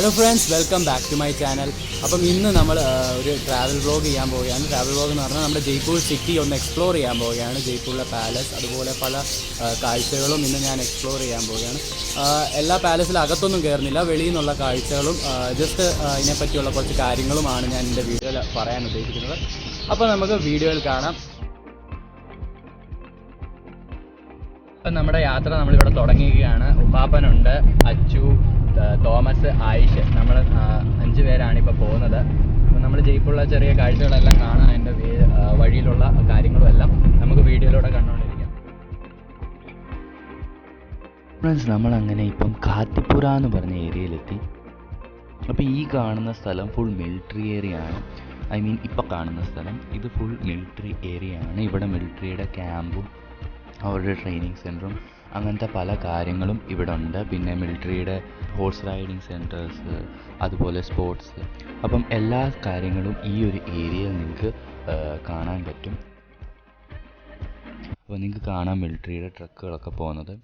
Hello friends, welcome back to my channel. അപ്പം ഇന്ന് നമ്മൾ ഒരു ട്രാവൽ വ്ളോഗ് ചെയ്യാൻ പോവുകയാണ്. ട്രാവൽ വ്ളോഗ് എന്ന് പറഞ്ഞാൽ നമ്മുടെ ജയ്പൂർ സിറ്റി ഒന്ന് എക്സ്പ്ലോർ ചെയ്യാൻ പോവുകയാണ്. ജയ്പൂരിലെ പാലസ്, അതുപോലെ പല കാഴ്ചകളും ഇന്ന് ഞാൻ എക്സ്പ്ലോർ ചെയ്യാൻ പോവുകയാണ്. എല്ലാ പാലസിലും അകത്തൊന്നും കയറുന്നില്ല, വെളിയിൽ നിന്നുള്ള കാഴ്ചകളും ജസ്റ്റ് ഇതിനെപ്പറ്റിയുള്ള കുറച്ച് കാര്യങ്ങളുമാണ് ഞാൻ എൻ്റെ വീഡിയോയിൽ പറയാൻ ഉദ്ദേശിക്കുന്നത്. അപ്പോൾ നമുക്ക് വീഡിയോയിൽ കാണാം. ഇപ്പം നമ്മുടെ യാത്ര നമ്മളിവിടെ തുടങ്ങിയിരിക്കുകയാണ്. ഉപ്പാപ്പനുണ്ട്, അച്ചു, തോമസ്, ആയിഷ്, നമ്മൾ 5 പേരാണ് ഇപ്പോൾ പോകുന്നത്. അപ്പം നമ്മൾ ജയ്പൂരിലെ ചെറിയ കാഴ്ചകളെല്ലാം കാണാൻ എൻ്റെ വഴിയിലുള്ള കാര്യങ്ങളും എല്ലാം നമുക്ക് വീഡിയോയിലൂടെ കണ്ടുകൊണ്ടിരിക്കാം. ഫ്രണ്ട്സ്, നമ്മളങ്ങനെ ഇപ്പം കാത്തിപ്പുര എന്ന് പറഞ്ഞ ഏരിയയിലെത്തി. അപ്പോൾ ഈ കാണുന്ന സ്ഥലം ഫുൾ മിലിറ്ററി ഏരിയ ആണ്. ഇപ്പോൾ കാണുന്ന സ്ഥലം ഇത് ഫുൾ മിലിറ്ററി ഏരിയ ആണ്. ഇവിടെ മിലിറ്ററിയുടെ ക്യാമ്പും അവരുടെ ട്രെയിനിങ് സെൻറ്ററും അങ്ങനത്തെ പല കാര്യങ്ങളും ഇവിടെ ഉണ്ട്. പിന്നെ മിലിറ്ററിയുടെ ഹോഴ്സ് റൈഡിങ് സെൻറ്റേഴ്സ്, അതുപോലെ സ്പോർട്സ്, അപ്പം എല്ലാ കാര്യങ്ങളും ഈ ഒരു ഏരിയയിൽ നിങ്ങൾക്ക് കാണാൻ പറ്റും. അപ്പോൾ നിങ്ങൾക്ക് കാണാം മിലിറ്ററിയുടെ ട്രക്കുകളൊക്കെ പോകുന്നത്.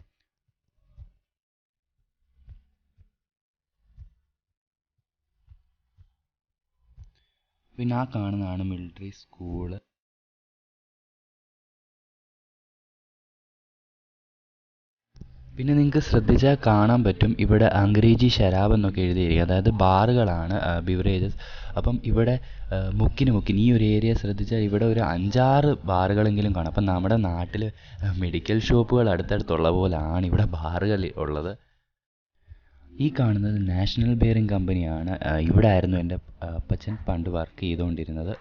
പിന്നെ ആ കാണുന്നതാണ് മിലിറ്ററി സ്കൂള്. പിന്നെ നിങ്ങൾക്ക് ശ്രദ്ധിച്ചാൽ കാണാൻ പറ്റും ഇവിടെ അംഗ്രേജി ശരാബ് എന്നൊക്കെ എഴുതിയിരിക്കുക, അതായത് ബാറുകളാണ്, ബിവറേജസ്. അപ്പം ഇവിടെ മുക്കിന് ഈ ഒരു ഏരിയ ശ്രദ്ധിച്ചാൽ ഇവിടെ ഒരു 5-6 ബാറുകളെങ്കിലും കാണാം. അപ്പം നമ്മുടെ നാട്ടിൽ മെഡിക്കൽ ഷോപ്പുകൾ അടുത്തടുത്തുള്ള പോലെയാണ് ഇവിടെ ബാറുകൾ ഉള്ളത്. ഈ കാണുന്നത് നാഷണൽ ബെയറിംഗ് കമ്പനിയാണ്. ഇവിടെ ആയിരുന്നു എൻ്റെ അപ്പച്ചൻ പണ്ട് വർക്ക് ചെയ്തുകൊണ്ടിരുന്നത്.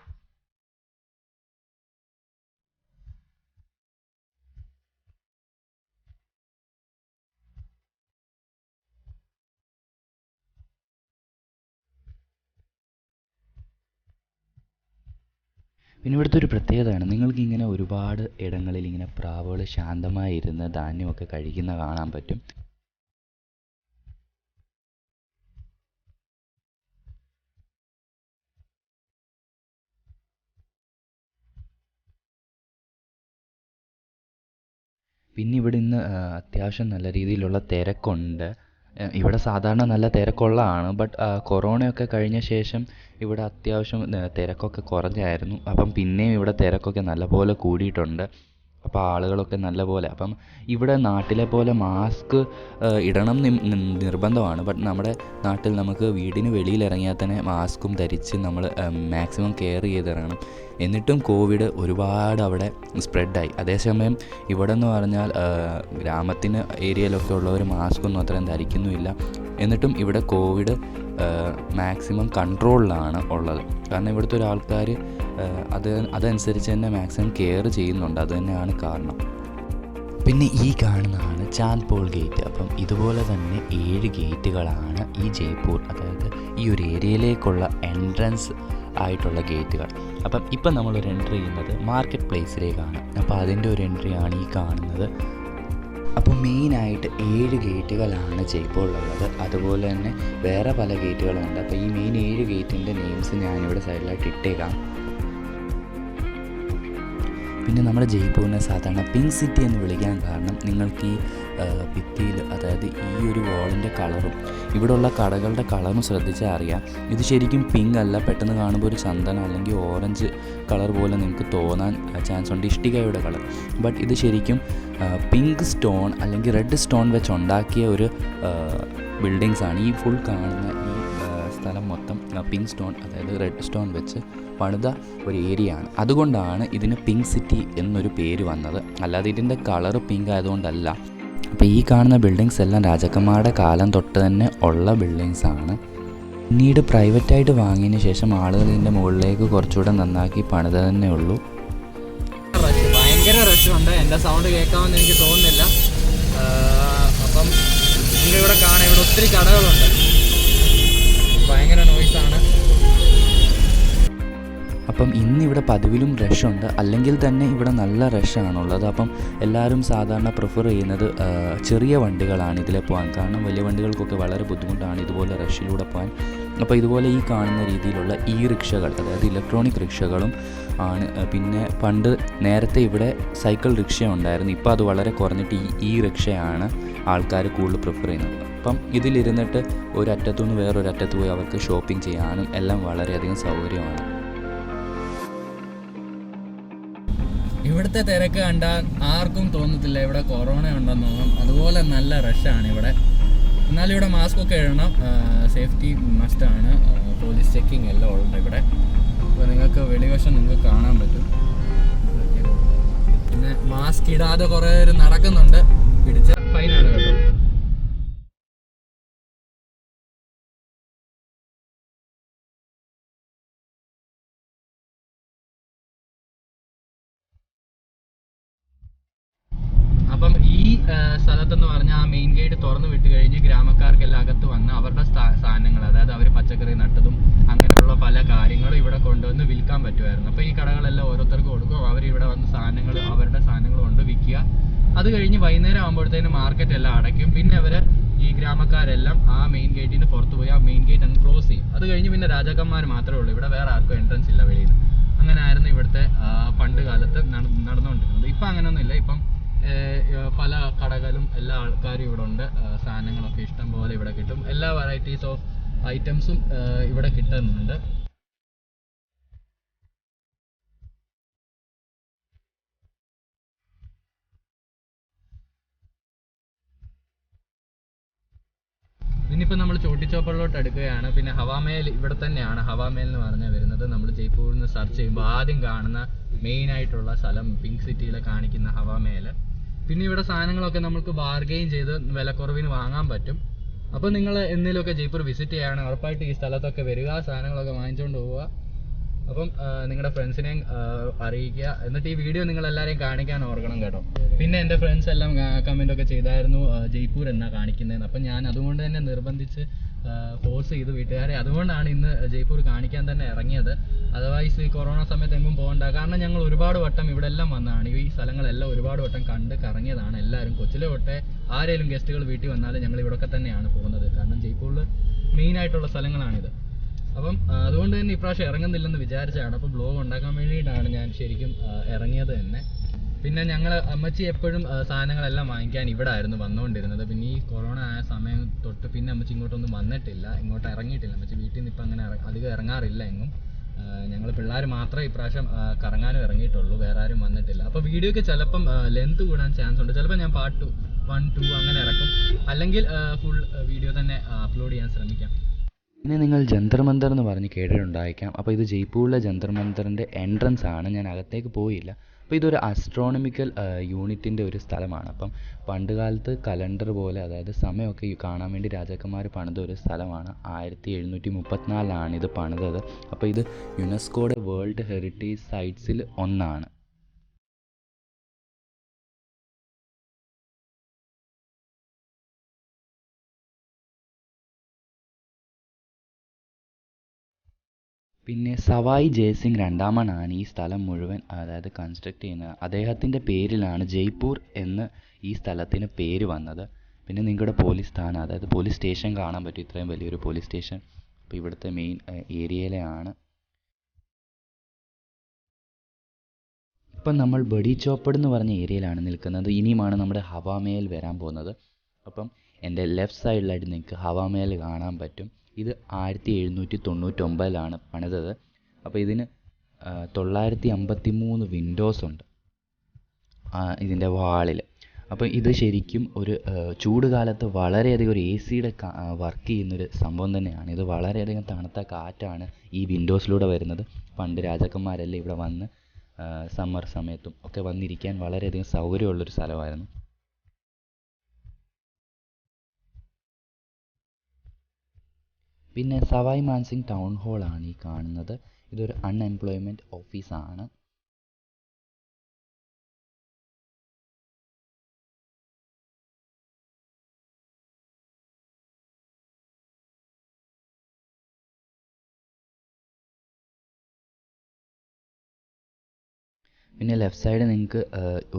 പിന്നെ ഇവിടുത്തെ ഒരു പ്രത്യേകതയാണ്, നിങ്ങൾക്കിങ്ങനെ ഒരുപാട് ഇടങ്ങളിൽ ഇങ്ങനെ പ്രാവുകൾ ശാന്തമായി ഇരുന്ന് ധാന്യമൊക്കെ കഴിക്കുന്ന കാണാൻ പറ്റും. പിന്നെ ഇവിടെ ഇന്ന് അത്യാവശ്യം നല്ല രീതിയിലുള്ള തിരക്കുണ്ട്. ഇവിടെ സാധാരണ നല്ല തിരക്കുള്ളതാണ്, ബട്ട് കൊറോണയൊക്കെ കഴിഞ്ഞ ശേഷം ഇവിടെ അത്യാവശ്യം തിരക്കൊക്കെ കുറഞ്ഞായിരുന്നു. അപ്പം പിന്നെയും ഇവിടെ തിരക്കൊക്കെ നല്ലപോലെ കൂടിയിട്ടുണ്ട്. അപ്പോൾ ആളുകളൊക്കെ നല്ലപോലെ, അപ്പം ഇവിടെ നാട്ടിലെ പോലെ മാസ്ക് ഇടണം നിർബന്ധമാണ്. ബട്ട് നമ്മുടെ നാട്ടിൽ നമുക്ക് വീടിന് വെളിയിലിറങ്ങിയാൽ തന്നെ മാസ്കും ധരിച്ച് നമ്മൾ മാക്സിമം കെയർ ചെയ്തിറങ്ങണം. എന്നിട്ടും കോവിഡ് ഒരുപാട് അവിടെ സ്പ്രെഡായി. അതേസമയം ഇവിടെ എന്ന് പറഞ്ഞാൽ ഗ്രാമത്തിന് ഏരിയയിലൊക്കെ ഉള്ളവർ മാസ്കൊന്നും അത്രയും ധരിക്കുന്നുമില്ല. എന്നിട്ടും ഇവിടെ കോവിഡ് മാക്സിമം കൺട്രോളിലാണ് ഉള്ളത്. കാരണം ഇവിടുത്തെ ഒരാൾക്കാർ അതനുസരിച്ച് തന്നെ മാക്സിമം കെയർ ചെയ്യുന്നുണ്ട്. അത് തന്നെയാണ് കാരണം. പിന്നെ ഈ കാണുന്നതാണ് ചാന്ദ്പോൾ ഗേറ്റ്. അപ്പം ഇതുപോലെ തന്നെ 7 ഗേറ്റുകളാണ് ഈ ജയ്പൂർ, അതായത് ഈ ഒരു ഏരിയയിലേക്കുള്ള എൻട്രൻസ് ആയിട്ടുള്ള ഗേറ്റുകൾ. അപ്പം ഇപ്പം നമ്മളൊരു എൻട്രി ചെയ്യുന്നത് മാർക്കറ്റ് പ്ലേസിലേക്കാണ്. അപ്പോൾ അതിൻ്റെ ഒരു എൻട്രിയാണ് ഈ കാണുന്നത്. അപ്പോൾ മെയിനായിട്ട് 7 ഗേറ്റുകളാണ് ജയ്പൂരിലുള്ളത്. അതുപോലെ തന്നെ വേറെ പല ഗേറ്റുകളുണ്ട്. അപ്പോൾ ഈ മെയിൻ 7 ഗേറ്റിൻ്റെ നെയിംസ് ഞാനിവിടെ സൈഡിലായിട്ട് ഇട്ടേക്കാം. പിന്നെ നമ്മുടെ ജയ്പൂരിനെ സാധാരണ പിങ്ക് സിറ്റി എന്ന് വിളിക്കാൻ കാരണം നിങ്ങൾക്ക് ഈ ഭിത്തിയിൽ, അതായത് ഈ ഒരു വാളിൻ്റെ കളറും ഇവിടെയുള്ള കടകളുടെ കളറും ശ്രദ്ധിച്ചാൽ അറിയാം. ഇത് ശരിക്കും പിങ്ക് അല്ല, പെട്ടെന്ന് കാണുമ്പോൾ ഒരു ചന്ദനം അല്ലെങ്കിൽ ഓറഞ്ച് കളർ പോലെ നിങ്ങൾക്ക് തോന്നാൻ ചാൻസ് ഉണ്ട്, ഇഷ്ടികയുടെ കളർ. ബട്ട് ഇത് ശരിക്കും പിങ്ക് സ്റ്റോൺ അല്ലെങ്കിൽ റെഡ് സ്റ്റോൺ വെച്ച് ഉണ്ടാക്കിയ ഒരു ബിൽഡിങ്സാണ്. ഈ ഫുൾ കാണുന്ന ഈ സ്ഥലം മൊത്തം പിങ്ക് സ്റ്റോൺ, അതായത് റെഡ് സ്റ്റോൺ വെച്ച് പണിത ഒരു ഏരിയ ആണ്. അതുകൊണ്ടാണ് ഇതിന് പിങ്ക് സിറ്റി എന്നൊരു പേര് വന്നത്, അല്ലാതെ ഇതിൻ്റെ കളറ് പിങ്ക് ആയതുകൊണ്ടല്ല. അപ്പോൾ ഈ കാണുന്ന ബിൽഡിങ്സ് എല്ലാം രാജാക്കന്മാരുടെ കാലം തൊട്ട് തന്നെ ഉള്ള ബിൽഡിങ്സാണ്. പിന്നീട് പ്രൈവറ്റായിട്ട് വാങ്ങിയതിന് ശേഷം ആളുകൾ ഇതിൻ്റെ മുകളിലേക്ക് കുറച്ചുകൂടെ നന്നാക്കി പണിത തന്നെ ഉള്ളൂ. ഭയങ്കര റഷുണ്ട്. എൻ്റെ സൗണ്ട് കേൾക്കാമെന്ന് എനിക്ക് തോന്നുന്നില്ല. അപ്പം ഇവിടെ കാണാം, ഇവിടെ ഒത്തിരി കടകളുണ്ട്, ഭയങ്കര നോയ്സാണ്. അപ്പം ഇന്നിവിടെ പതിവിലും റഷുണ്ട്, അല്ലെങ്കിൽ തന്നെ ഇവിടെ നല്ല റഷാണുള്ളത്. അപ്പം എല്ലാവരും സാധാരണ പ്രിഫർ ചെയ്യുന്നത് ചെറിയ വണ്ടികളാണ് ഇതിലെ പോകാൻ. കാരണം വലിയ വണ്ടികൾക്കൊക്കെ വളരെ ബുദ്ധിമുട്ടാണ് ഇതുപോലെ റഷിലൂടെ പോകാൻ. അപ്പോൾ ഇതുപോലെ ഈ കാണുന്ന രീതിയിലുള്ള റിക്ഷകൾ, അതായത് ഇലക്ട്രോണിക് റിക്ഷകളും ആണ്. പിന്നെ പണ്ട് നേരത്തെ ഇവിടെ സൈക്കിൾ റിക്ഷ ഉണ്ടായിരുന്നു. ഇപ്പോൾ അത് വളരെ കുറഞ്ഞിട്ട് ഈ റിക്ഷയാണ് ആൾക്കാർ കൂടുതൽ പ്രിഫർ ചെയ്യുന്നത്. അപ്പം ഇതിലിരുന്നിട്ട് ഒരറ്റത്തുനിന്ന് വേറൊരറ്റത്ത് പോയി അവർക്ക് ഷോപ്പിംഗ് ചെയ്യാനും എല്ലാം വളരെയധികം സൗകര്യമാണ്. ഇവിടുത്തെ തിരക്ക് കണ്ടാൽ ആർക്കും തോന്നത്തില്ല ഇവിടെ കൊറോണ ഉണ്ടെന്നൊന്നും. അതുപോലെ നല്ല റഷാണ് ഇവിടെ. എന്നാലും ഇവിടെ മാസ്ക് ഒക്കെ ഇടണം, സേഫ്റ്റി മസ്റ്റാണ്, പോലീസ് ചെക്കിങ് എല്ലാം ഉണ്ട് ഇവിടെ. അപ്പോൾ നിങ്ങൾക്ക് വെളിവശം നിങ്ങൾക്ക് കാണാൻ പറ്റും. പിന്നെ മാസ്ക് ഇടാതെ കുറേ പേര് നടക്കുന്നുണ്ട്, പിടിച്ച ഫൈനാണ് കേട്ടോ. അപ്പം ഈ സ്ഥലത്തെന്ന് പറഞ്ഞാൽ ആ മെയിൻ ഗേറ്റ് തുറന്നു വിട്ട് കഴിഞ്ഞ് ഗ്രാമക്കാർക്കെല്ലാം അകത്ത് വന്ന് അവരുടെ സാധനങ്ങൾ, അതായത് അവർ പച്ചക്കറി നട്ടതും അങ്ങനെയുള്ള പല കാര്യങ്ങളും ഇവിടെ കൊണ്ടുവന്ന് വിൽക്കാൻ പറ്റുമായിരുന്നു. അപ്പോൾ ഈ കടകളെല്ലാം ഓരോരുത്തർക്ക് കൊടുക്കും, അവർ ഇവിടെ വന്ന് സാധനങ്ങൾ, അവരുടെ സാധനങ്ങൾ കൊണ്ട് വിൽക്കുക. അത് കഴിഞ്ഞ് വൈകുന്നേരം ആകുമ്പോഴത്തേനും മാർക്കറ്റ് എല്ലാം അടയ്ക്കും. പിന്നെ അവർ ഈ ഗ്രാമക്കാരെല്ലാം ആ മെയിൻ ഗേറ്റിന് പുറത്ത് പോയി ആ മെയിൻ ഗേറ്റ് അങ്ങ് ക്ലോസ് ചെയ്യും. അത് കഴിഞ്ഞ് പിന്നെ രാജാക്കന്മാർ മാത്രമേ ഉള്ളൂ, ഇവിടെ വേറെ ആർക്കും എൻട്രൻസ് ഇല്ല വെളിയിൽ നിന്ന്. അങ്ങനെ ആയിരുന്നു ഇവിടുത്തെ പണ്ട് കാലത്ത് നടന്നുകൊണ്ടിരുന്നത്. ഇപ്പം അങ്ങനെയൊന്നുമില്ല. ഇപ്പം പല കടകളും എല്ലാ ആൾക്കാരും ഇവിടെ ഉണ്ട്, സാധനങ്ങളൊക്കെ ഇഷ്ടം പോലെ ഇവിടെ കിട്ടും. എല്ലാ വെറൈറ്റീസ് ഓഫ് ഐറ്റംസും ഇവിടെ കിട്ടുന്നുണ്ട്. ഇനിയിപ്പോൾ നമ്മൾ ചോട്ടിച്ചോപ്പറിലോട്ട് എടുക്കുകയാണ്. പിന്നെ ഹവാമേൽ ഇവിടെ തന്നെയാണ്. ഹവാമേൽ എന്ന് പറഞ്ഞാൽ വരുന്നത് നമ്മൾ ജയ്പൂരിൽ നിന്ന് സെർച്ച് ചെയ്യുമ്പോൾ ആദ്യം കാണുന്ന മെയിൻ ആയിട്ടുള്ള സ്ഥലം, പിങ്ക് സിറ്റിയിലെ കാണിക്കുന്ന ഹവാമേൽ. പിന്നെ ഇവിടെ സാധനങ്ങളൊക്കെ നമുക്ക് ബാർഗെയിൻ ചെയ്ത് വിലക്കുറവിന് വാങ്ങാൻ പറ്റും. അപ്പോൾ നിങ്ങൾ എന്തെങ്കിലുമൊക്കെ ജയ്പൂർ വിസിറ്റ് ചെയ്യുകയാണ് ഉറപ്പായിട്ട് ഈ സ്ഥലത്തൊക്കെ വരിക, സാധനങ്ങളൊക്കെ വാങ്ങിച്ചുകൊണ്ട് പോവുക. അപ്പം നിങ്ങളുടെ ഫ്രണ്ട്സിനെയും അറിയിക്കുക. എന്നിട്ട് ഈ വീഡിയോ നിങ്ങൾ എല്ലാവരെയും കാണിക്കാൻ ഓർക്കണം കേട്ടോ. പിന്നെ എൻ്റെ ഫ്രണ്ട്സ് എല്ലാം കമൻറ്റൊക്കെ ചെയ്തായിരുന്നു ജയ്പൂർ എന്നാ കാണിക്കുന്നതെന്ന്. അപ്പം ഞാൻ അതുകൊണ്ട് തന്നെ നിർബന്ധിച്ച് ഫോഴ്സ് ചെയ്തു വീട്ടുകാരെ. അതുകൊണ്ടാണ് ഇന്ന് ജയ്പൂർ കാണിക്കാൻ തന്നെ ഇറങ്ങിയത്. അതർവൈസ് ഈ കൊറോണ സമയത്ത് എങ്ങും പോകണ്ട. കാരണം ഞങ്ങൾ ഒരുപാട് വട്ടം ഇവിടെ എല്ലാം വന്നതാണ്, ഈ സ്ഥലങ്ങളെല്ലാം ഒരുപാട് വട്ടം കണ്ട് കറങ്ങിയതാണ് എല്ലാവരും. കൊച്ചിലെ തൊട്ടേ ആരെങ്കിലും ഗസ്റ്റുകൾ വീട്ടിൽ വന്നാലും ഞങ്ങൾ ഇവിടെയൊക്കെ തന്നെയാണ് പോകുന്നത്. കാരണം ജയ്പൂരിൽ മെയിൻ ആയിട്ടുള്ള സ്ഥലങ്ങളാണിത്. അപ്പം അതുകൊണ്ട് തന്നെ ഇപ്രാവശ്യം ഇറങ്ങുന്നില്ലെന്ന് വിചാരിച്ചതാണ്. അപ്പോൾ ബ്ലോഗ് ഉണ്ടാക്കാൻ വേണ്ടിയിട്ടാണ് ഞാൻ ശരിക്കും ഇറങ്ങിയത് തന്നെ. പിന്നെ ഞങ്ങൾ അമ്മച്ചി എപ്പോഴും സാധനങ്ങളെല്ലാം വാങ്ങിക്കാൻ ഇവിടെ ആയിരുന്നു വന്നുകൊണ്ടിരുന്നത്. പിന്നെ ഈ കൊറോണ ആയ സമയം തൊട്ട് പിന്നെ അമ്മച്ചി ഇങ്ങോട്ടൊന്നും വന്നിട്ടില്ല, ഇങ്ങോട്ട് ഇറങ്ങിയിട്ടില്ല. അമ്മച്ചി വീട്ടിൽ നിന്ന് ഇപ്പം അങ്ങനെ അധികം ഇറങ്ങാറില്ല എങ്ങും. ഞങ്ങൾ പിള്ളേർ മാത്രമേ ഇപ്രാവശ്യം കറങ്ങാനും ഇറങ്ങിയിട്ടുള്ളൂ, വേറെ ആരും വന്നിട്ടില്ല. അപ്പോൾ വീഡിയോയ്ക്ക് ചിലപ്പം ലെന്ത് കൂടാൻ ചാൻസ് ഉണ്ട്. ചിലപ്പോൾ ഞാൻ പാർട്ട് 1, 2 അങ്ങനെ ഇറക്കും, അല്ലെങ്കിൽ ഫുൾ വീഡിയോ തന്നെ അപ്ലോഡ് ചെയ്യാൻ ശ്രമിക്കാം. പിന്നെ നിങ്ങൾ ജന്തർ മന്തർ എന്ന് പറഞ്ഞ് കേട്ടിട്ടുണ്ടായിരിക്കാം. അപ്പോൾ ഇത് ജയ്പൂരിലെ ജന്തർ മന്തറിൻ്റെ എൻട്രൻസ് ആണ്. ഞാൻ അകത്തേക്ക് പോയില്ല. അപ്പോൾ ഇതൊരു അസ്ട്രോണമിക്കൽ യൂണിറ്റിൻ്റെ ഒരു സ്ഥലമാണ്. അപ്പം പണ്ട് കാലത്ത് കലണ്ടർ പോലെ, അതായത് സമയമൊക്കെ കാണാൻ വേണ്ടി രാജാക്കന്മാർ പണിത ഒരു സ്ഥലമാണ്. 1734 ഇത് പണിതത്. അപ്പോൾ ഇത് യുനെസ്കോയുടെ വേൾഡ് ഹെറിറ്റേജ് സൈറ്റ്സിൽ ഒന്നാണ്. പിന്നെ സവായ് ജയസിംഗ് രണ്ടാമനാണ് ഈ സ്ഥലം മുഴുവൻ, അതായത് കൺസ്ട്രക്ട് ചെയ്യുന്നത്. അദ്ദേഹത്തിൻ്റെ പേരിലാണ് ജയ്പൂർ എന്ന് ഈ സ്ഥലത്തിന് പേര് വന്നത്. പിന്നെ നിങ്ങളുടെ പോലീസ് സ്ഥാനം, അതായത് പോലീസ് സ്റ്റേഷൻ കാണാൻ പറ്റും, ഇത്രയും വലിയൊരു പോലീസ് സ്റ്റേഷൻ. അപ്പോൾ ഇവിടുത്തെ മെയിൻ ഏരിയയിലാണ്. ഇപ്പം നമ്മൾ ബഡി ചോപ്പഡ് എന്ന് പറഞ്ഞ ഏരിയയിലാണ് നിൽക്കുന്നത്. ഇനിയുമാണ് നമ്മുടെ ഹവാമേൽ വരാൻ പോകുന്നത്. അപ്പം എൻ്റെ ലെഫ്റ്റ് സൈഡിലായിട്ട് നിങ്ങൾക്ക് ഹവാമേൽ കാണാൻ പറ്റും. ഇത് 1799 പണിതത്. അപ്പോൾ ഇതിന് 953 വിൻഡോസ് ഉണ്ട് ഇതിൻ്റെ വാളിൽ. അപ്പോൾ ഇത് ശരിക്കും ഒരു ചൂട് കാലത്ത് വളരെയധികം ഒരു AC-യുടെ വർക്ക് ചെയ്യുന്നൊരു സംഭവം തന്നെയാണ്. ഇത് വളരെയധികം തണുത്ത കാറ്റാണ് ഈ വിൻഡോസിലൂടെ വരുന്നത്. പണ്ട് രാജാക്കന്മാരെല്ലാം ഇവിടെ വന്ന് സമ്മർ സമയത്തും ഒക്കെ വന്നിരിക്കാൻ വളരെയധികം സൗകര്യമുള്ളൊരു സ്ഥലമായിരുന്നു. പിന്നെ സവായ് മാൻസിംഗ് ടൗൺ ഹാളാണ് ഈ കാണുന്നത്. ഇതൊരു അൺഎംപ്ലോയ്മെൻറ്റ് ഓഫീസാണ്. പിന്നെ ലെഫ്റ്റ് സൈഡ് നിങ്ങൾക്ക്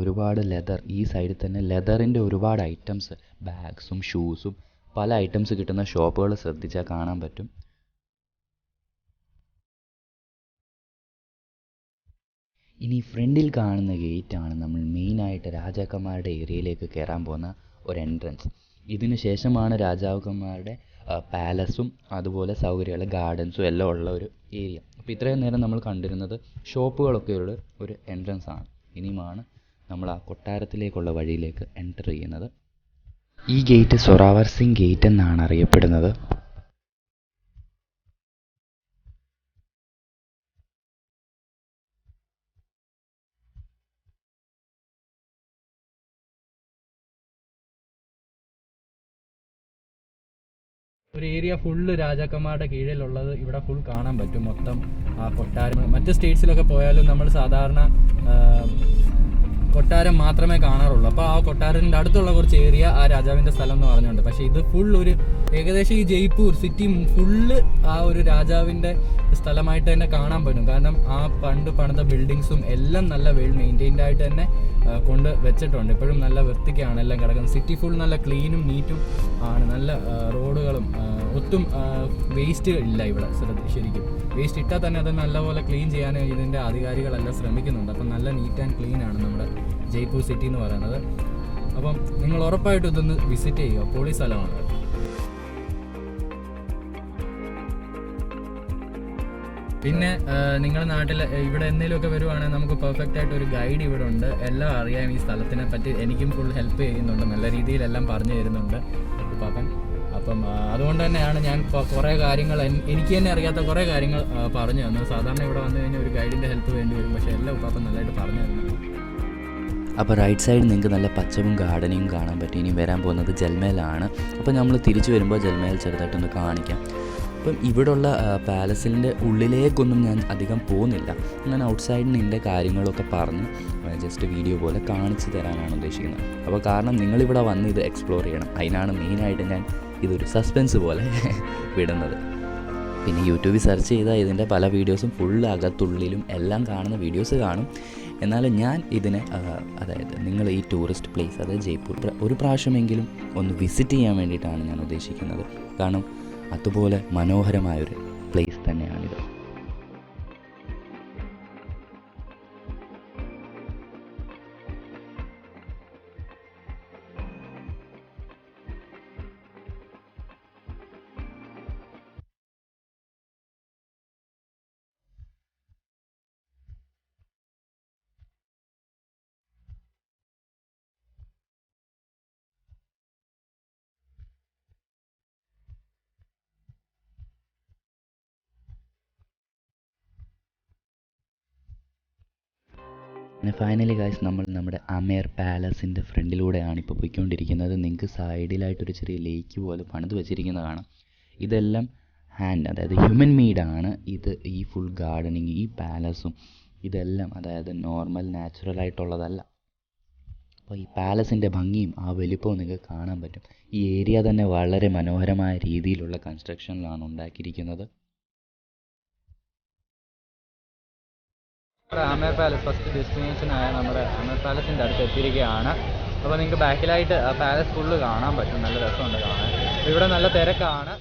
ഒരുപാട് ലെതർ, ഈ സൈഡിൽ തന്നെ ലെതറിൻ്റെ ഒരുപാട് ഐറ്റംസ്, ബാഗ്സും ഷൂസും പല ഐറ്റംസ് കിട്ടുന്ന ഷോപ്പുകൾ ശ്രദ്ധിച്ചാൽ കാണാൻ പറ്റും. ഇനി ഫ്രണ്ടിൽ കാണുന്ന ഗേറ്റാണ് നമ്മൾ മെയിനായിട്ട് രാജാക്കന്മാരുടെ ഏരിയയിലേക്ക് കയറാൻ പോകുന്ന ഒരു എൻട്രൻസ്. ഇതിന് ശേഷമാണ് രാജാക്കന്മാരുടെ പാലസും അതുപോലെ സൗകര്യമുള്ള ഗാർഡൻസും എല്ലാം ഉള്ള ഒരു ഏരിയ. അപ്പോൾ ഇത്രയും നേരം നമ്മൾ കണ്ടിരുന്നത് ഷോപ്പുകളൊക്കെയുള്ള ഒരു എൻട്രൻസ് ആണ്. ഇനിയുമാണ് നമ്മൾ ആ കൊട്ടാരത്തിലേക്കുള്ള വഴിയിലേക്ക് എൻ്റർ ചെയ്യുന്നത്. ഈ ഗേറ്റ് സൊറാവർ സിംഗ് ഗേറ്റ് എന്നാണ് അറിയപ്പെടുന്നത്. ഒരു ഏരിയ ഫുള്ള് രാജാക്കന്മാരുടെ കീഴിലുള്ളത് ഇവിടെ ഫുൾ കാണാൻ പറ്റും. മൊത്തം ആ കൊട്ടാരം. മറ്റ് സ്റ്റേറ്റ്സിലൊക്കെ പോയാലും നമ്മൾ സാധാരണ കൊട്ടാരം മാത്രമേ കാണാറുള്ളൂ. അപ്പോൾ ആ കൊട്ടാരത്തിൻ്റെ അടുത്തുള്ള കുറച്ച് ഏരിയ ആ രാജാവിൻ്റെ സ്ഥലം എന്ന് പറഞ്ഞുകൊണ്ട്. പക്ഷേ ഇത് ഫുൾ ഒരു ഏകദേശം ഈ ജയ്പൂർ സിറ്റി ഫുള്ള് ആ ഒരു രാജാവിൻ്റെ സ്ഥലമായിട്ട് തന്നെ കാണാൻ പറ്റും. കാരണം ആ പണ്ട് പണിത ബിൽഡിങ്സും എല്ലാം നല്ല വെൽ മെയിൻറ്റെയിൻഡ് ആയിട്ട് തന്നെ കൊണ്ട് വെച്ചിട്ടുണ്ട്. ഇപ്പോഴും നല്ല വൃത്തിക്കാണ് എല്ലാം കിടക്കുന്നത്. സിറ്റി ഫുൾ നല്ല ക്ലീനും നീറ്റും ആണ്. നല്ല റോഡുകളും ഒട്ടും വേസ്റ്റ് ഇല്ല ഇവിടെ. ശരിക്കും വേസ്റ്റ് ഇട്ടാൽ തന്നെ അത് നല്ലപോലെ ക്ലീൻ ചെയ്യാൻ ഇതിൻ്റെ അധികാരികളെല്ലാം ശ്രമിക്കുന്നുണ്ട്. അപ്പം നല്ല നീറ്റ് ആൻഡ് ക്ലീൻ ആണ് നമ്മുടെ ജയ്പൂർ സിറ്റി എന്ന് പറയുന്നത്. അപ്പം നിങ്ങൾ ഉറപ്പായിട്ടും ഇതൊന്ന് വിസിറ്റ് ചെയ്യുക. പൊളി സ്ഥലമാണ്. പിന്നെ നിങ്ങളുടെ നാട്ടിൽ ഇവിടെ എന്തെങ്കിലുമൊക്കെ വരുവാണെങ്കിൽ നമുക്ക് പെർഫെക്റ്റ് ആയിട്ട് ഒരു ഗൈഡ് ഇവിടെ ഉണ്ട്. എല്ലാം അറിയാം ഈ സ്ഥലത്തിനെ പറ്റി. എനിക്കും ഫുൾ ഹെൽപ്പ് ചെയ്യുന്നുണ്ട്. നല്ല രീതിയിലെല്ലാം പറഞ്ഞു തരുന്നുണ്ട് പാപ്പൻ. അപ്പം അതുകൊണ്ട് തന്നെയാണ് ഞാൻ കുറേ കാര്യങ്ങൾ എനിക്ക് തന്നെ അറിയാത്ത കുറേ കാര്യങ്ങൾ പറഞ്ഞു തന്നത്. സാധാരണ ഇവിടെ വന്നു കഴിഞ്ഞാൽ ഒരു ഗൈഡിൻ്റെ ഹെൽപ്പ് വേണ്ടി വരും. പക്ഷേ എല്ലാം ഉപ്പാപ്പൻ നല്ലതായിട്ട് പറഞ്ഞു തരുന്നുണ്ട്. അപ്പോൾ റൈറ്റ് സൈഡ് നിങ്ങൾക്ക് നല്ല പച്ചപ്പും ഗാർഡനിങ്ങും കാണാൻ പറ്റും. ഇനി വരാൻ പോകുന്നത് ജൽമേലാണ്. അപ്പോൾ നമ്മൾ തിരിച്ചു വരുമ്പോൾ ജൽമേൽ ചെറുതായിട്ടൊന്ന് കാണിക്കാം. അപ്പം ഇവിടെയുള്ള പാലസിൻ്റെ ഉള്ളിലേക്കൊന്നും ഞാൻ അധികം പോകുന്നില്ല. ഞാൻ ഔട്ട്സൈഡിൽ നിൻ്റെ കാര്യങ്ങളൊക്കെ പറഞ്ഞ് ജസ്റ്റ് വീഡിയോ പോലെ കാണിച്ചു തരാനാണ് ഉദ്ദേശിക്കുന്നത്. അപ്പോൾ കാരണം നിങ്ങളിവിടെ വന്ന് ഇത് എക്സ്പ്ലോർ ചെയ്യണം. അതിനാണ് മെയിനായിട്ട് ഞാൻ ഇതൊരു സസ്പെൻസ് പോലെ വിടുന്നത്. പിന്നെ യൂട്യൂബിൽ സെർച്ച് ചെയ്താൽ ഇതിൻ്റെ പല വീഡിയോസും ഫുള്ള് അകത്തുള്ളിലും എല്ലാം കാണുന്ന വീഡിയോസ് കാണും. എന്നാലും ഞാൻ ഇതിനെ അതായത് നിങ്ങൾ ഈ ടൂറിസ്റ്റ് പ്ലേസ് അതായത് ജയ്പൂർ ഒരു പ്രാവശ്യമെങ്കിലും ഒന്ന് വിസിറ്റ് ചെയ്യാൻ വേണ്ടിയിട്ടാണ് ഞാൻ ഉദ്ദേശിക്കുന്നത്. കാരണം അതുപോലെ മനോഹരമായൊരു പ്ലേസ് തന്നെയാണിത്. പിന്നെ ഫൈനലി ഗൈസ് നമ്മൾ നമ്മുടെ അമേർ പാലസിൻ്റെ ഫ്രണ്ടിലൂടെയാണ് ഇപ്പോൾ പോയിക്കൊണ്ടിരിക്കുന്നത്. നിങ്ങൾക്ക് സൈഡിലായിട്ടൊരു ചെറിയ ലേക്ക് പോലെ പണിത് വെച്ചിരിക്കുന്നത് കാണാം. ഇതെല്ലാം ഹാൻഡ് അതായത് ഹ്യൂമൻ മെയ്ഡാണ്. ഇത് ഈ ഫുൾ ഗാർഡനിങ് ഈ പാലസും ഇതെല്ലാം അതായത് നോർമൽ നാച്ചുറലായിട്ടുള്ളതല്ല. അപ്പോൾ ഈ പാലസിൻ്റെ ഭംഗിയും ആ വലിപ്പവും നിങ്ങൾക്ക് കാണാൻ പറ്റും. ഈ ഏരിയ തന്നെ വളരെ മനോഹരമായ രീതിയിലുള്ള കൺസ്ട്രക്ഷനിലാണ് ഉണ്ടാക്കിയിരിക്കുന്നത്. അമേർ പാലസ് ഫസ്റ്റ് ഡെസ്റ്റിനേഷനായ നമ്മുടെ അമേർ പാലസിൻ്റെ അടുത്ത് എത്തിയിരിക്കുകയാണ്. അപ്പോൾ നിങ്ങൾക്ക് ബാക്കിലായിട്ട് പാലസ് ഫുള്ള് കാണാൻ പറ്റും. നല്ല രസമുണ്ട് കാണാൻ. ഇവിടെ നല്ല തിരക്കാണ്.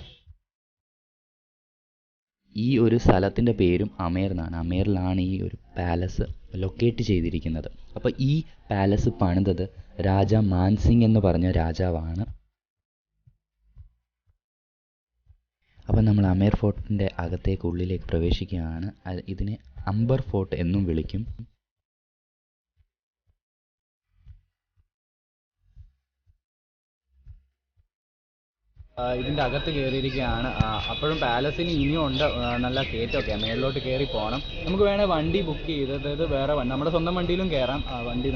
ഈ ഒരു സ്ഥലത്തിൻ്റെ പേരും അമേർ എന്നാണ്. അമേറിലാണ് ഈ ഒരു പാലസ് ലൊക്കേറ്റ് ചെയ്തിരിക്കുന്നത്. അപ്പോൾ ഈ പാലസ് പണിതത് രാജ മാൻസിംഗ് എന്ന് പറഞ്ഞ രാജാവാണ്. അപ്പോൾ നമ്മൾ അമേർ ഫോർട്ടിൻ്റെ അകത്തേക്ക് ഉള്ളിലേക്ക് പ്രവേശിക്കുകയാണ്. ഇതിനെ അംബർ ഫോർട്ട് എന്നും വിളിക്കും. ഇതിൻ്റെ അകത്ത് കയറിയിരിക്കുകയാണ്. അപ്പോഴും പാലസിന് ഇനിയും ഉണ്ട് നല്ല കയറ്റമൊക്കെ. മേളിലോട്ട് കയറി പോകണം. നമുക്ക് വേണേൽ വണ്ടി ബുക്ക് ചെയ്ത് അതായത് വേറെ നമ്മുടെ സ്വന്തം വണ്ടിയിലും കയറാം.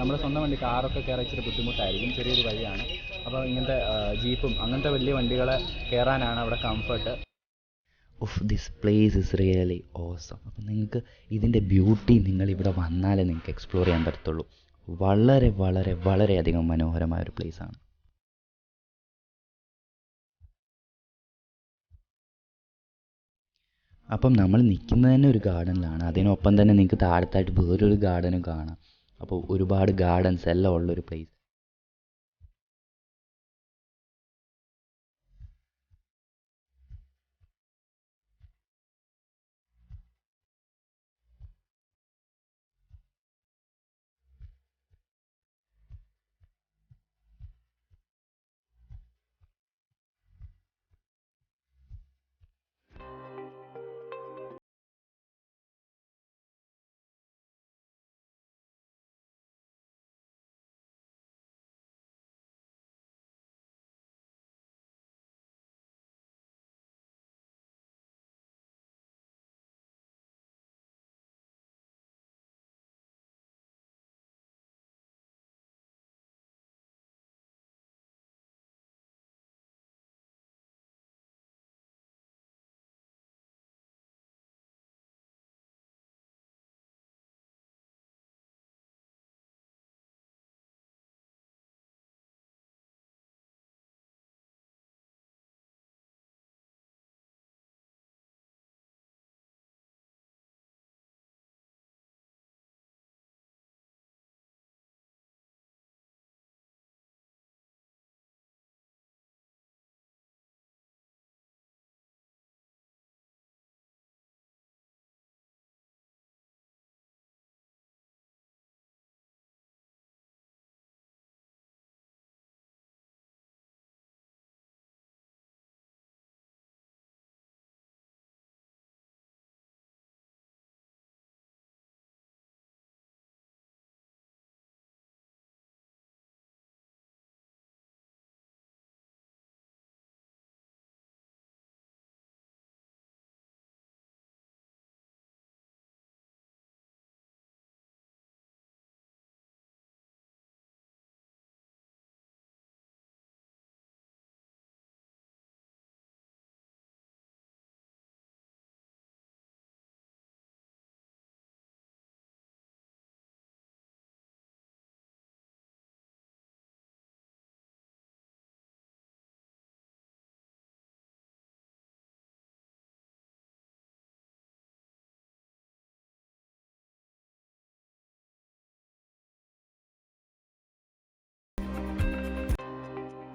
നമ്മുടെ സ്വന്തം വണ്ടി കാറൊക്കെ കയറാൻ ഇച്ചിരി ബുദ്ധിമുട്ടായിരിക്കും. ചെറിയൊരു വഴിയാണ്. അപ്പോൾ ഇങ്ങനത്തെ ജീപ്പും അങ്ങനത്തെ വലിയ വണ്ടികളെ കയറാനാണ് അവിടെ comfort. This place is really awesome. അപ്പം നിങ്ങൾക്ക് ഇതിൻ്റെ ബ്യൂട്ടി നിങ്ങളിവിടെ വന്നാലേ നിങ്ങൾക്ക് എക്സ്പ്ലോർ ചെയ്യാൻ പറ്റത്തുള്ളൂ. വളരെ വളരെ വളരെയധികം മനോഹരമായൊരു പ്ലേസാണ്. അപ്പം നമ്മൾ നിൽക്കുന്നത് തന്നെ ഒരു ഗാർഡനിലാണ്. അതിനൊപ്പം തന്നെ നിങ്ങൾക്ക് താഴത്തായിട്ട് വേറൊരു ഗാർഡനും കാണാം. അപ്പോൾ ഒരുപാട് ഗാർഡൻസ് എല്ലാം ഉള്ളൊരു പ്ലേസ്.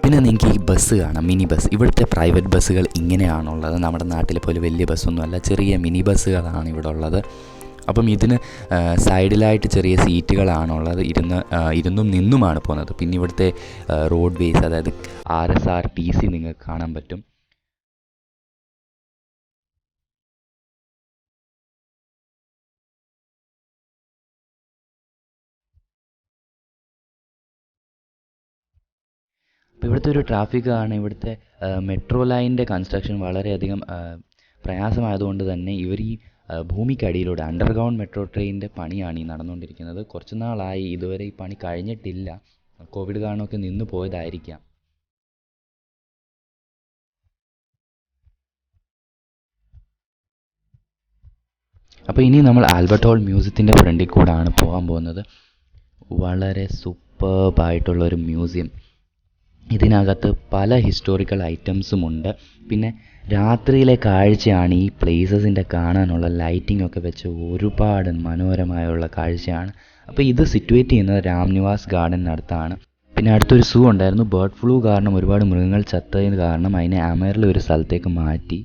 പിന്നെ നിങ്ങൾക്ക് ഈ ബസ് കാണാം, മിനി ബസ്. ഇവിടുത്തെ പ്രൈവറ്റ് ബസ്സുകൾ ഇങ്ങനെയാണുള്ളത്. നമ്മുടെ നാട്ടിലെ പോലെ വലിയ ബസ്സൊന്നുമല്ല, ചെറിയ മിനി ബസ്സുകളാണ് ഇവിടെ ഉള്ളത്. അപ്പം ഇതിന് സൈഡിലായിട്ട് ചെറിയ സീറ്റുകളാണുള്ളത്. ഇരുന്നും നിന്നുമാണ് പോകുന്നത്. പിന്നെ ഇവിടുത്തെ റോഡ് വേസ്, അതായത് RSRTC നിങ്ങൾക്ക് കാണാൻ പറ്റും. അപ്പോൾ ഇവിടുത്തെ ഒരു ട്രാഫിക്കാണ്. ഇവിടുത്തെ മെട്രോ ലൈനിൻ്റെ കൺസ്ട്രക്ഷൻ വളരെയധികം പ്രയാസമായതുകൊണ്ട് തന്നെ ഇവർ ഈ ഭൂമിക്കടിയിലൂടെ അണ്ടർഗ്രൗണ്ട് മെട്രോ ട്രെയിനിൻ്റെ പണിയാണ് ഈ നടന്നുകൊണ്ടിരിക്കുന്നത്. കുറച്ച് നാളായി, ഇതുവരെ ഈ പണി കഴിഞ്ഞിട്ടില്ല. കോവിഡ് കാരണമൊക്കെ നിന്ന് പോയതായിരിക്കാം. അപ്പോൾ ഇനി നമ്മൾ ആൽബർട്ട് ഹോൾ മ്യൂസിയത്തിൻ്റെ ഫ്രണ്ടിൽ കൂടാണ് പോകാൻ പോകുന്നത്. വളരെ സൂപ്പർബായിട്ടുള്ളൊരു മ്യൂസിയം. ഇതിനകത്ത് പല ഹിസ്റ്റോറിക്കൽ ഐറ്റംസുമുണ്ട്. പിന്നെ രാത്രിയിലെ കാഴ്ചയാണ് ഈ പ്ലേസസിൻ്റെ കാണാനുള്ള ലൈറ്റിംഗ് ഒക്കെ വെച്ച് ഒരുപാട് മനോഹരമായുള്ള കാഴ്ചയാണ്. അപ്പോൾ ഇത് സിറ്റുവേറ്റ് ചെയ്യുന്നത് രാംനിവാസ് ഗാർഡനടുത്താണ്. പിന്നെ അടുത്തൊരു സൂ ഉണ്ടായിരുന്നു. ബേർഡ് ഫ്ലൂ കാരണം ഒരുപാട് മൃഗങ്ങൾ ചത്തതിന് കാരണം അതിനെ അമേറിലെ ഒരു സ്ഥലത്തേക്ക് മാറ്റി.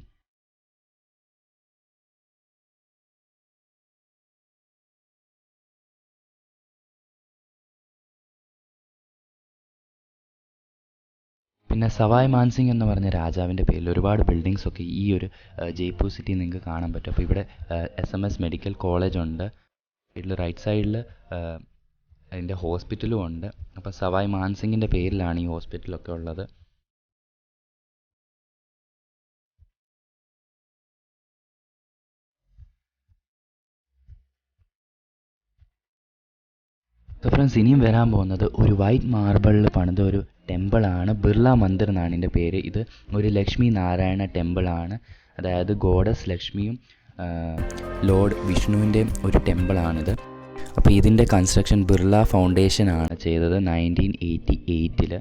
പിന്നെ സവായ് മാൻസിംഗ് എന്ന് പറഞ്ഞ രാജാവിൻ്റെ പേരിൽ ഒരുപാട് ബിൽഡിങ്സൊക്കെ ഈ ഒരു ജയ്പൂർ സിറ്റി നിങ്ങൾക്ക് കാണാൻ പറ്റും. അപ്പോൾ ഇവിടെ SMS മെഡിക്കൽ കോളേജ് ഉണ്ട്. ഇതിൽ റൈറ്റ് സൈഡിൽ അതിൻ്റെ ഹോസ്പിറ്റലും ഉണ്ട്. അപ്പോൾ സവായ് മാൻസിംഗിൻ്റെ പേരിലാണ് ഈ ഹോസ്പിറ്റലൊക്കെ ഉള്ളത്. അപ്പോൾ ഫ്രണ്ട്സ്, ഇനിയും വരാൻ പോകുന്നത് ഒരു വൈറ്റ് മാർബിളിൽ പണിത ഒരു ടെമ്പിളാണ്. ബിർള മന്ദിർ എന്നാണ് ഇതിൻ്റെ പേര്. ഇത് ഒരു ലക്ഷ്മി നാരായണ ടെമ്പിളാണ്. അതായത് ഗോഡസ് ലക്ഷ്മിയും ലോർഡ് വിഷ്ണുവിൻ്റെയും ഒരു ടെമ്പിളാണിത്. അപ്പോൾ ഇതിൻ്റെ കൺസ്ട്രക്ഷൻ ബിർള ഫൗണ്ടേഷനാണ് ചെയ്തത് 1988.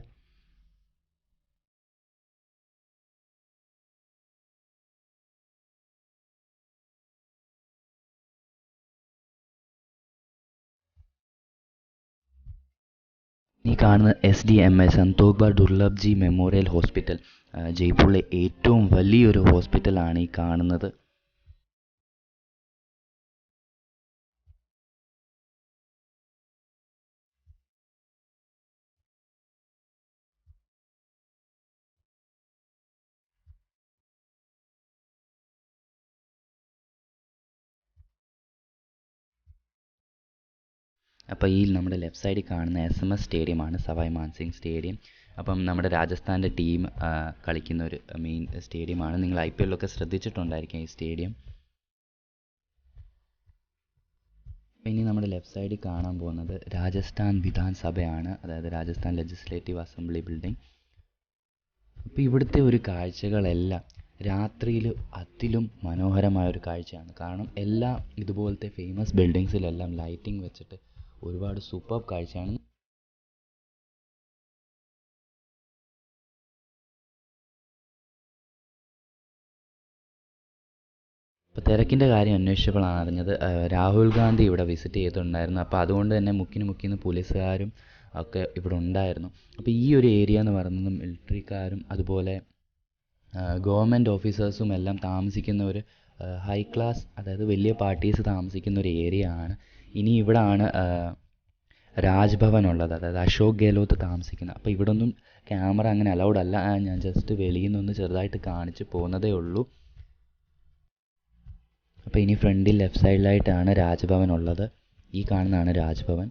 ഈ കാണുന്ന SDMA Santokh ba Durlabh ji memorial hospital, ജയ്പൂരിലെ ഏറ്റവും വലിയൊരു ഹോസ്പിറ്റലാണ് ഈ കാണുന്നത്. അപ്പോൾ ഈ നമ്മുടെ ലെഫ്റ്റ് സൈഡിൽ കാണുന്ന SMS സ്റ്റേഡിയമാണ്, സവായ് മാൻസിംഗ് സ്റ്റേഡിയം. അപ്പം നമ്മുടെ രാജസ്ഥാൻ്റെ ടീം കളിക്കുന്ന ഒരു മെയിൻ സ്റ്റേഡിയമാണ്. നിങ്ങൾ IPL ഒക്കെ ശ്രദ്ധിച്ചിട്ടുണ്ടായിരിക്കും ഈ സ്റ്റേഡിയം. ഇനി നമ്മുടെ ലെഫ്റ്റ് സൈഡിൽ കാണാൻ പോകുന്നത് രാജസ്ഥാൻ വിധാൻ സഭയാണ്, അതായത് രാജസ്ഥാൻ ലെജിസ്ലേറ്റീവ് അസംബ്ലി ബിൽഡിംഗ്. അപ്പോൾ ഇവിടുത്തെ ഒരു കാഴ്ചകളെല്ലാം രാത്രിയിൽ അതിലും മനോഹരമായൊരു കാഴ്ചയാണ്. കാരണം എല്ലാ ഇതുപോലത്തെ ഫേമസ് ബിൽഡിങ്സിലെല്ലാം ലൈറ്റിംഗ് വെച്ചിട്ട് ഒരുപാട് സൂപ്പർ കാഴ്ചയാണ്. അപ്പോൾ തിരക്കിൻ്റെ കാര്യം അന്വേഷിച്ചപ്പോഴാണ് അറിഞ്ഞത് രാഹുൽ ഗാന്ധി ഇവിടെ വിസിറ്റ് ചെയ്തിട്ടുണ്ടായിരുന്നു. അപ്പോൾ അതുകൊണ്ട് തന്നെ മുക്കിന് പോലീസുകാരും ഒക്കെ ഇവിടെ ഉണ്ടായിരുന്നു. അപ്പോൾ ഈ ഒരു ഏരിയ എന്ന് പറയുന്നത് മിലിറ്ററിക്കാരും അതുപോലെ ഗവൺമെൻറ് ഓഫീസേഴ്സും എല്ലാം താമസിക്കുന്ന ഒരു ഹൈ ക്ലാസ്, അതായത് വലിയ പാർട്ടീസ് താമസിക്കുന്ന ഒരു ഏരിയ ആണ്. ഇനി ഇവിടാണ് രാജ്ഭവൻ ഉള്ളത്, അതായത് അശോക് ഗെഹ്ലോട്ട് താമസിക്കുന്നത്. അപ്പോൾ ഇവിടെ ഒന്നും ക്യാമറ അങ്ങനെ അലൗഡ് അല്ല. ഞാൻ ജസ്റ്റ് വെളിയിൽ നിന്ന് ചെറുതായിട്ട് കാണിച്ച് പോകുന്നതേ ഉള്ളൂ. അപ്പോൾ ഇനി ഫ്രണ്ടിൽ ലെഫ്റ്റ് സൈഡിലായിട്ടാണ് രാജ്ഭവൻ ഉള്ളത്. ഈ കാണുന്നതാണ് രാജ്ഭവൻ.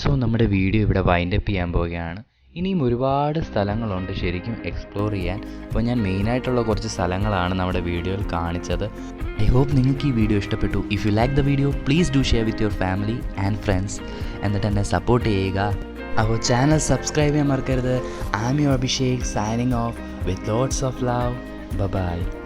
സോ നമ്മുടെ വീഡിയോ ഇവിടെ വൈൻഡപ്പ് ചെയ്യാൻ പോവുകയാണ്. ഇനിയും ഒരുപാട് സ്ഥലങ്ങളുണ്ട് ശരിക്കും എക്സ്പ്ലോർ ചെയ്യാൻ. അപ്പോൾ ഞാൻ മെയിനായിട്ടുള്ള കുറച്ച് സ്ഥലങ്ങളാണ് നമ്മുടെ വീഡിയോയിൽ കാണിച്ചത്. ഐ ഹോപ്പ് നിങ്ങൾക്ക് ഈ വീഡിയോ ഇഷ്ടപ്പെട്ടു. If you like the video please do share with your family and friends. എന്നിട്ട് എന്നെ സപ്പോർട്ട് ചെയ്യുക. അപ്പോൾ ചാനൽ സബ്സ്ക്രൈബ് ചെയ്യാൻ മറക്കരുത്. I am your Abhishek, signing off with lots of love. Bye bye.